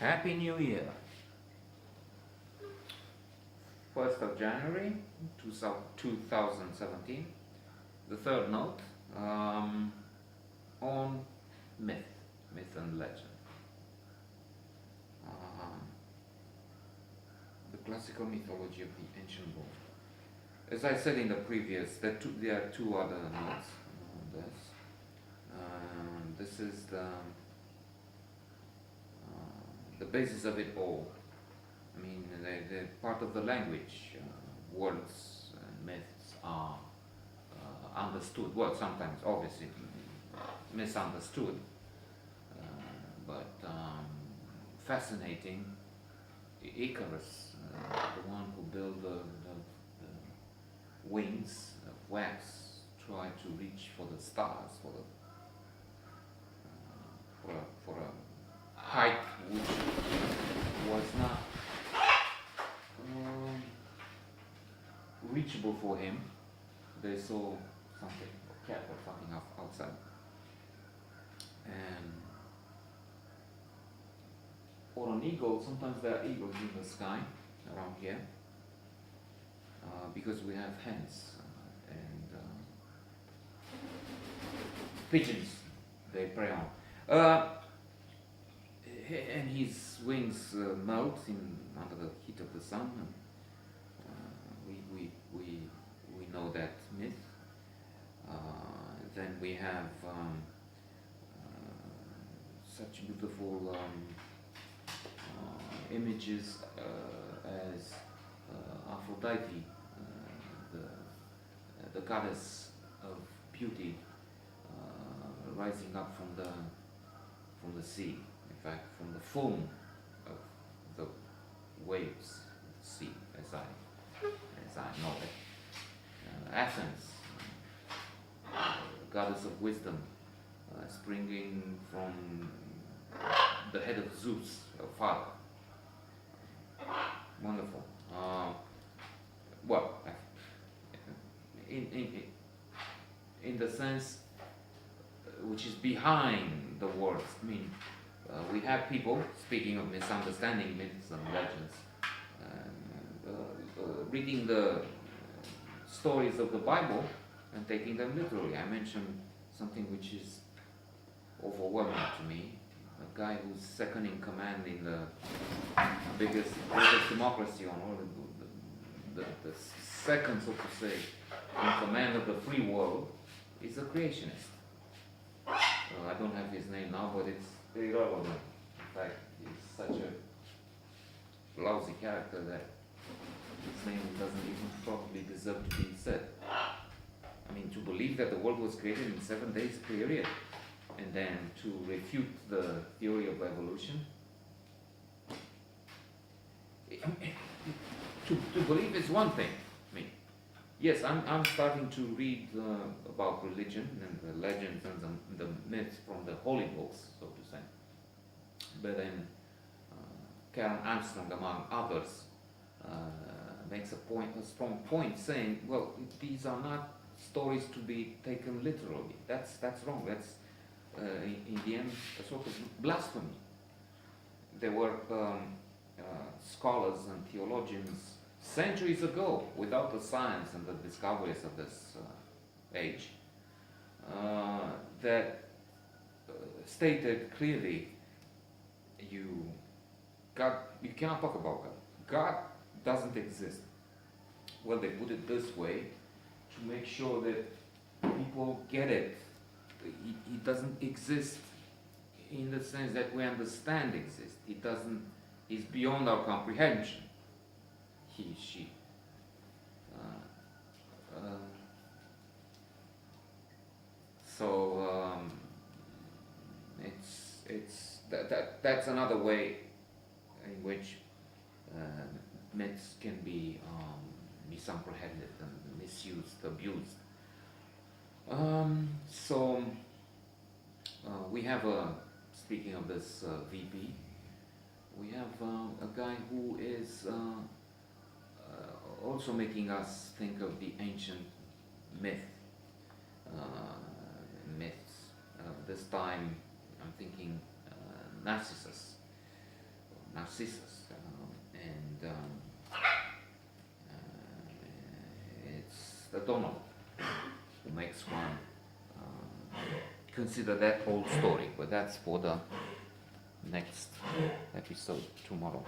Happy New Year! 1st of January 2017. The third note on myth and legend. The classical mythology of the ancient world. As I said in the previous, there are two other notes on this. This is the basis of it all. I mean, the part of the language, words and myths are understood. Well, sometimes obviously misunderstood, but fascinating. Icarus, the one who built the wings of wax, tried to reach for the stars, for a height which was not reachable for him. They saw something, a cat or something outside, and or an eagle. Sometimes there are eagles in the sky around here, because we have hens and pigeons they prey on. And his wings melt under the heat of the sun. We know that myth. Then we have such beautiful images as Aphrodite, the goddess of beauty, rising up from the sea. In fact, from the foam of the waves of the sea, as I know it. Athens, goddess of wisdom, springing from the head of Zeus, her father. Wonderful. Well, in the sense which is behind the words. I mean, we have people, speaking of misunderstanding myths and legends, reading the stories of the Bible and taking them literally. I mentioned something which is overwhelming to me. A guy who's second in command in the biggest democracy on all the second, so to say, in command of the free world is a creationist. I don't have his name now, but it's irrelevant. In fact, he's such a lousy character that his name doesn't even probably deserve to be said. I mean, to believe that the world was created in 7 days period, and then to refute the theory of evolution. To believe is one thing. I mean, yes, I'm starting to read about religion and the legends and the myths from the holy books, so to say. But then Karen Armstrong, among others, makes a strong point, saying, well, these are not stories to be taken literally. That's wrong. That's in the end a sort of blasphemy. There were scholars and theologians centuries ago, without the science and the discoveries of this age, that stated clearly, you cannot talk about God. God doesn't exist. Well, they put it this way to make sure that people get it. He doesn't exist in the sense that we understand exists. He doesn't. He's beyond our comprehension. He, she. That's another way in which myths can be misapprehended and misused, abused. We have speaking of this VP, we have a guy who is also making us think of the ancient myths. This time I'm thinking Narcissus, Narcissus, and it's the Donald who makes one consider that whole story, but that's for the next episode tomorrow.